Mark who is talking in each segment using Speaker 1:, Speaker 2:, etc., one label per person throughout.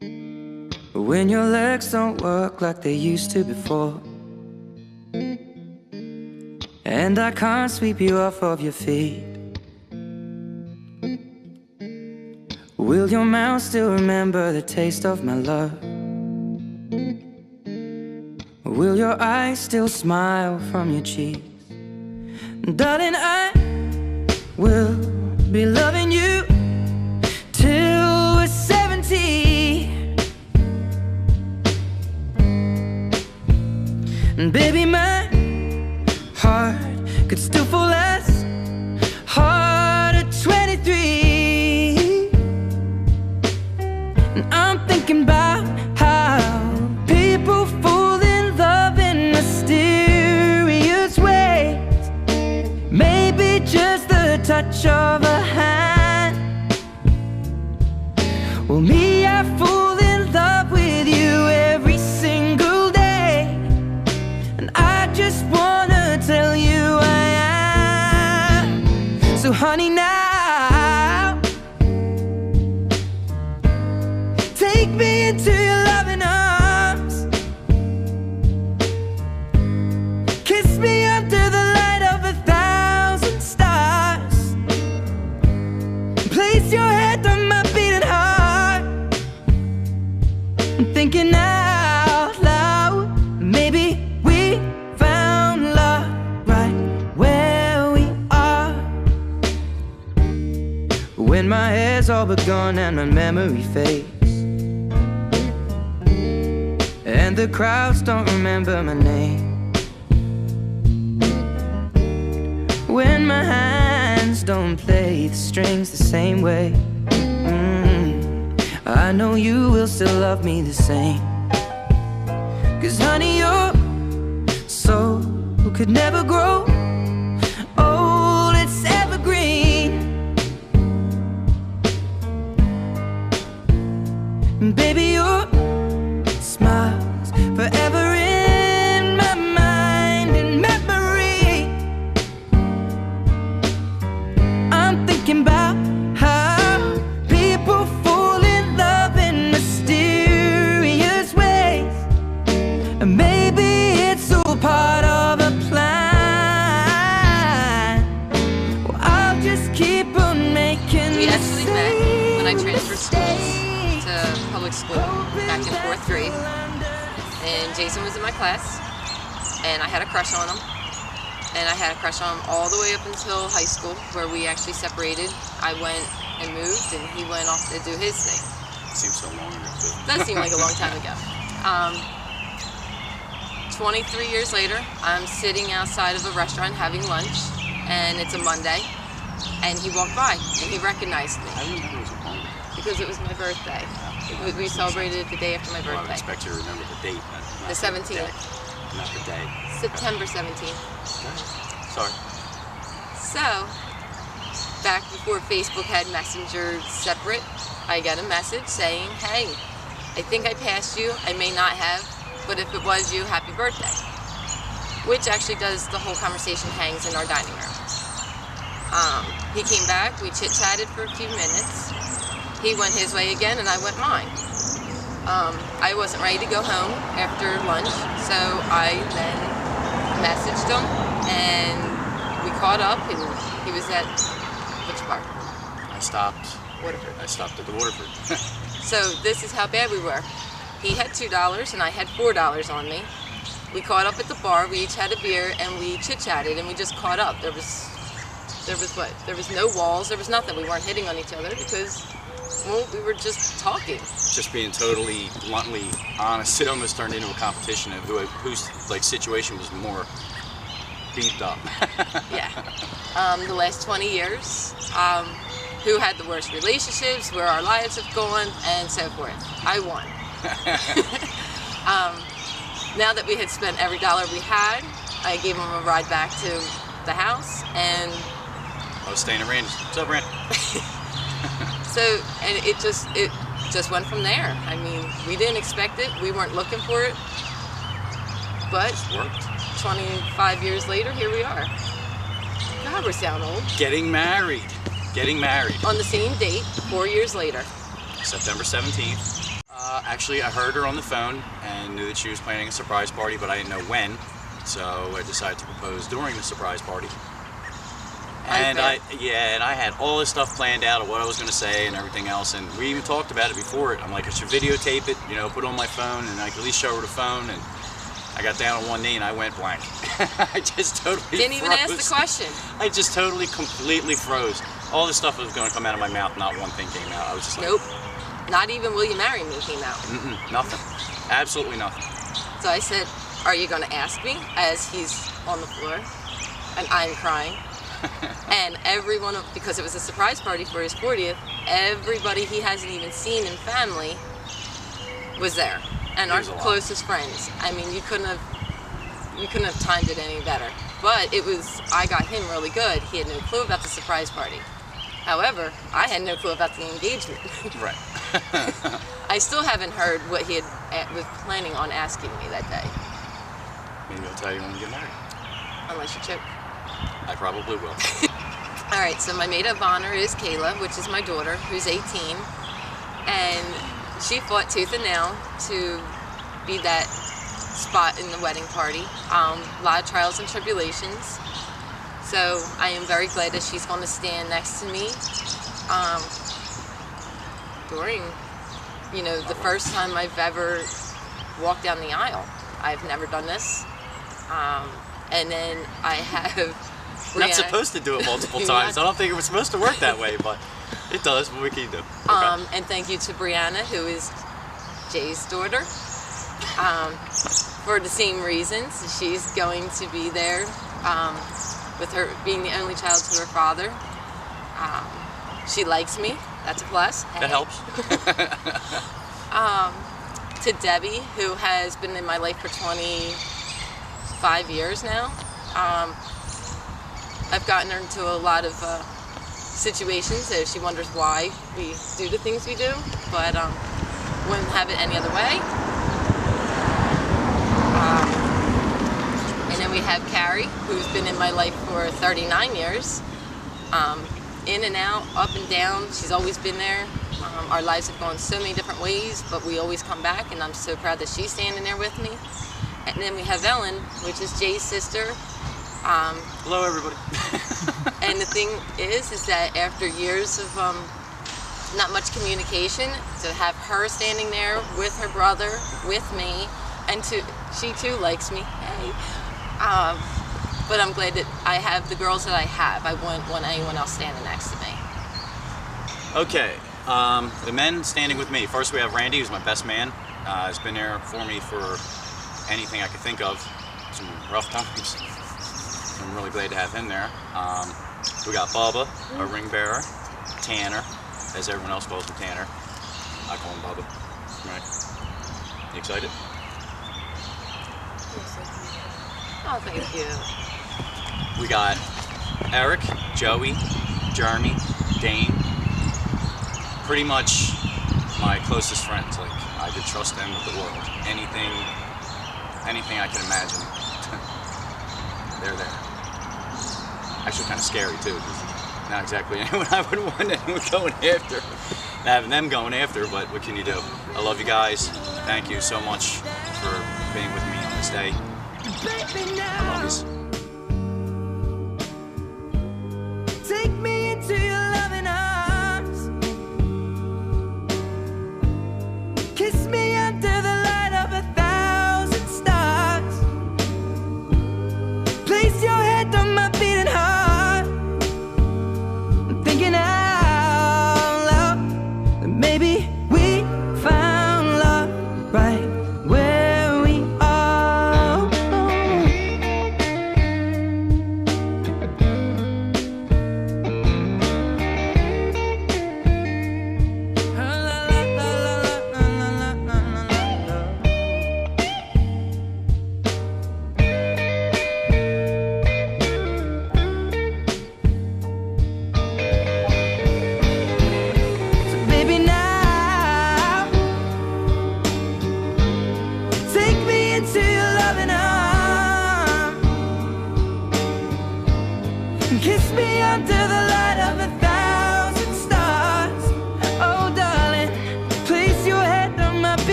Speaker 1: When your legs don't work like they used to before, and I can't sweep you off of your feet, will your mouth still remember the taste of my love? Will your eyes still smile from your cheeks? Darling, I will be loving you till we're 70. And baby, my heart could still fall as hard at 23. And I'm thinking about how people fall in love in mysterious ways. Maybe just the touch of a hand. Well, me, I fall in love with you every single day, and I just wanna tell you I am. So honey, now take me into your loving arms. Kiss me under the light of 1,000 stars. Place your head on my beating heart. I'm thinking out loud, maybe we found love right where we are. When my hair's all but gone and my memory fades, and the crowds don't remember my name, when my hands don't play the strings the same way, I know you will still love me the same. 'Cause honey, your soul could never grow old, it's evergreen. And baby, your smile's forever in my mind and memory. I'm thinking about how people fall in love in mysterious ways, and maybe it's all part of a plan. Well, I'll just keep on making
Speaker 2: We actually met when I transferred
Speaker 1: mistakes.
Speaker 2: schools to public school back in 4th grade, and Jason was in my class, and I had a crush on him, and I had a crush on him all the way up until high school, where we actually separated. I went and moved, and he went off to do his thing.
Speaker 3: Seems so long ago.
Speaker 2: It does seem like a long time ago. 23 years later, I'm sitting outside of a restaurant having lunch, and it's a Monday, and he walked by, and he recognized
Speaker 3: How do
Speaker 2: me
Speaker 3: you know it was a Monday?
Speaker 2: because it was my birthday. We celebrated it the day after my
Speaker 3: Well, I would
Speaker 2: birthday,
Speaker 3: expect you to remember the date, not
Speaker 2: the 17th,
Speaker 3: day, not the day.
Speaker 2: September 17th.
Speaker 3: Okay. Sorry.
Speaker 2: So, back before Facebook had Messenger separate, I got a message saying, hey, I think I passed you, I may not have, but if it was you, happy birthday. Which actually does the whole conversation hangs in our dining room. He came back, we chit-chatted for a few minutes. He went his way again and I went mine. I wasn't ready to go home after lunch, so I then messaged him and we caught up, and he was at which park?
Speaker 3: I stopped.
Speaker 2: Waterford.
Speaker 3: I stopped at the Waterford.
Speaker 2: So this is how bad we were. He had $2 and I had $4 on me. We caught up at the bar, we each had a beer, and we chit-chatted and we just caught up. There was what? There was no walls, there was nothing. We weren't hitting on each other because, well, we were just talking.
Speaker 3: Just being totally bluntly honest, it almost turned into a competition of whose like situation was more beefed up.
Speaker 2: Yeah. The last 20 years, who had the worst relationships, where our lives have gone, and so forth. I won. Now that we had spent every dollar we had, I gave him a ride back to the house, and
Speaker 3: I was staying at Randy's. What's up, Randy?
Speaker 2: so, and it just went from there. I mean, we didn't expect it, we weren't looking for it, but
Speaker 3: It worked.
Speaker 2: 25 years later, here we are. God, we sound old.
Speaker 3: Getting married. Getting married.
Speaker 2: On the same date, 4 years later.
Speaker 3: September 17th. Actually, I heard her on the phone and knew that she was planning a surprise party, but I didn't know when. So I decided to propose during the surprise party. And I had all this stuff planned out of what I was going to say and everything else. And we even talked about it before it. I'm like, I should videotape it, you know, put it on my phone, and I could at least show her the phone. And I got down on one knee and I went blank. I just totally
Speaker 2: Didn't even ask the question.
Speaker 3: I just totally, completely froze. All this stuff was going to come out of my mouth, not one thing came out. I was just like,
Speaker 2: Nope. Not even "Will you marry me" came out.
Speaker 3: nothing. Absolutely nothing.
Speaker 2: So I said, "Are you going to ask me?" As he's on the floor, and I'm crying. And everyone, because it was a surprise party for his 40th, everybody he hasn't even seen in family was there, and our closest friends. I mean, you couldn't have timed it any better. But I got him really good. He had no clue about the surprise party. However, I had no clue about the engagement.
Speaker 3: Right.
Speaker 2: I still haven't heard what he was planning on asking me that day.
Speaker 3: Maybe I'll tell you when we get married.
Speaker 2: Unless you choke.
Speaker 3: I probably will.
Speaker 2: All right, so my maid of honor is Kayla, which is my daughter, who's 18. And she fought tooth and nail to be that spot in the wedding party. A lot of trials and tribulations. So I am very glad that she's going to stand next to me during, you know, the first time I've ever walked down the aisle. I've never done this. And then I have
Speaker 3: We're not supposed to do it multiple times. I don't think it was supposed to work that way, but it does. What we can do. Okay.
Speaker 2: And thank you to Brianna, who is Jay's daughter. For the same reasons. She's going to be there with her being the only child to her father. She likes me. That's a plus. Hey.
Speaker 3: That helps.
Speaker 2: To Debbie, who has been in my life for 25 years now. I've gotten her into a lot of situations that she wonders why we do the things we do, but wouldn't have it any other way. And then we have Carrie, who's been in my life for 39 years. In and out, up and down, she's always been there. Our lives have gone so many different ways, but we always come back, and I'm so proud that she's standing there with me. And then we have Ellen, which is Jay's sister.
Speaker 3: Hello, everybody.
Speaker 2: And the thing is that after years of not much communication, to have her standing there with her brother, with me, and she too likes me. Hey. But I'm glad that I have the girls that I have. I wouldn't want anyone else standing next to me.
Speaker 3: Okay, the men standing with me. First we have Randy, who's my best man. He's been there for me for anything I could think of. Some rough times. I'm really glad to have him there. We got Bubba, our ring bearer. Tanner, as everyone else calls him, Tanner. I call him Bubba. Right. You excited?
Speaker 2: Oh, thank you.
Speaker 3: We got Eric, Joey, Jeremy, Dane. Pretty much my closest friends. Like, I could trust them with the world. Anything I can imagine, they're there. Actually, kind of scary too, because not exactly anyone I would want anyone going after. Having them going after, but what can you do? I love you guys. Thank you so much for being with me on this day. I love you.
Speaker 1: Take me into your loving arms. Kiss me under the light of 1,000 stars. Place your head on my beating heart. I'm thinking out loud that maybe we found love right where we are. So baby, now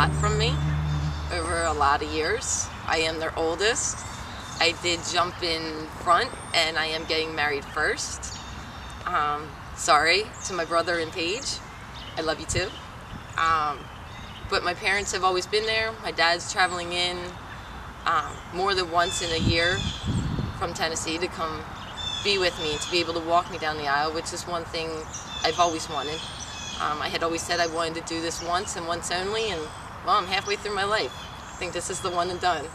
Speaker 2: lot from me over a lot of years. I am their oldest. I did jump in front, and I am getting married first. Sorry to my brother and Paige. I love you too. But my parents have always been there. My dad's traveling in more than once in a year from Tennessee to come be with me, to be able to walk me down the aisle, which is one thing I've always wanted. I had always said I wanted to do this once and once only, and well, I'm halfway through my life. I think this is the one and done.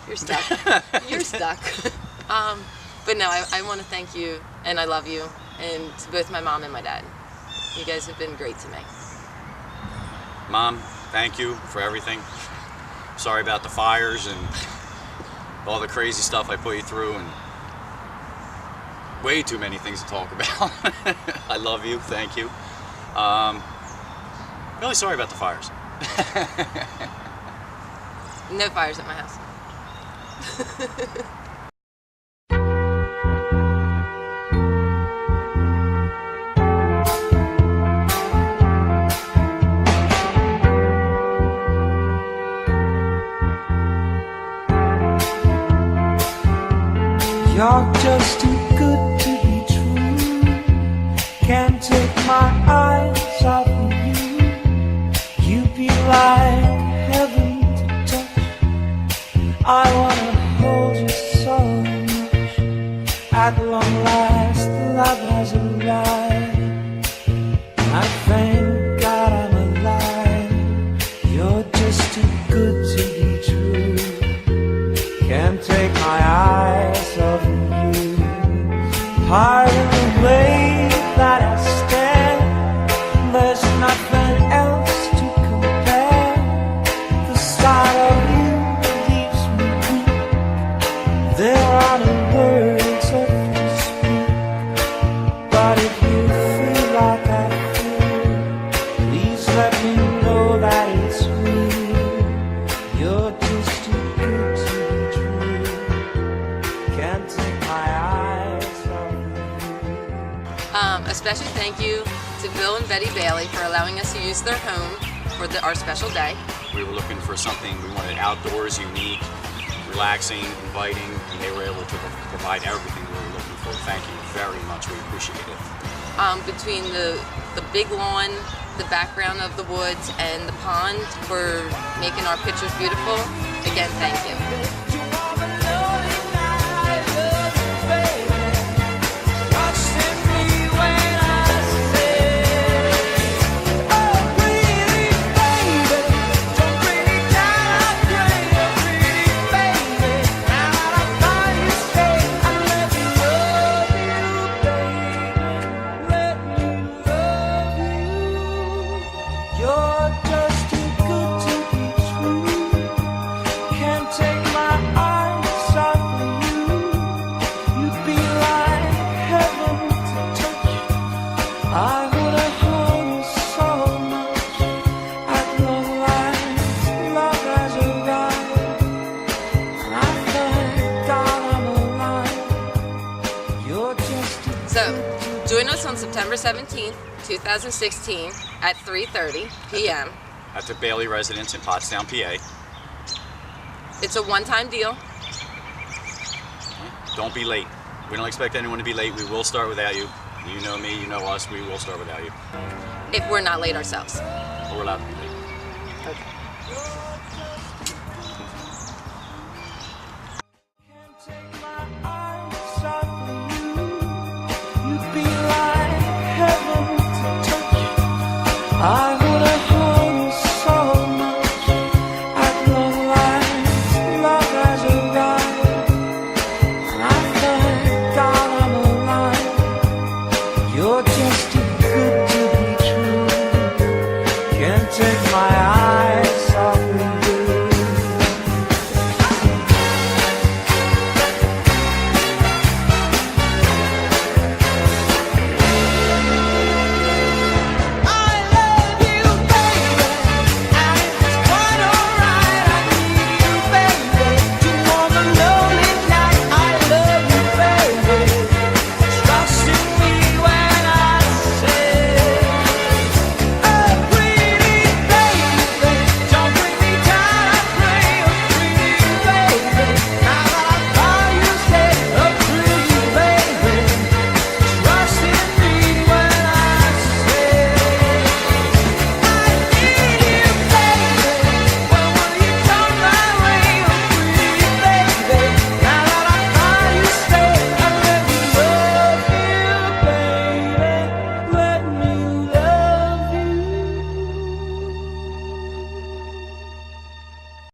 Speaker 2: You're stuck. You're stuck. But no, I want to thank you, and I love you, and to both my mom and my dad. You guys have been great to me.
Speaker 3: Mom, thank you for everything. Sorry about the fires and all the crazy stuff I put you through, and way too many things to talk about. I love you, thank you. Really sorry about the fires.
Speaker 2: No fires at my house.
Speaker 1: You're just too good to be true. Can't take my eyes off of you. You be like heaven to touch. I wanna hold you so much. At long last, love has arrived. I thank God I'm alive. You're just too good to be true. Can't take my eyes off of you. Pardon the way that I stand. There's nothing else to compare. The sight of you leaves me weak. There are no words left to speak. But if you feel like I feel, please let me know that it's real. You're just too good to be true. Can't take my eyes off of you.
Speaker 2: A special thank you to Bill and Betty Bailey for allowing us to use their home for our special day.
Speaker 3: We were looking for something we wanted outdoors, unique, relaxing, inviting, and they were able to provide everything we were looking for. Thank you very much. We appreciate it.
Speaker 2: Between the big lawn, the background of the woods, and the pond for making our pictures beautiful. Again, thank you.
Speaker 1: You're just too good to be true. Can't take my eyes off of you. You'd be like heaven to touch. I wanna hold you so much. At long last, love has arrived. And I thank God I'm alive. You're just too
Speaker 2: So, join us on September 17th, 2016 at 3:30 p.m.
Speaker 3: At the Bailey residence in Pottstown, PA.
Speaker 2: It's a one-time deal.
Speaker 3: Don't be late. We don't expect anyone to be late. We will start without you. You know me, you know us. We will start without you.
Speaker 2: If we're not late ourselves.
Speaker 3: But we're allowed to be late.
Speaker 2: Okay.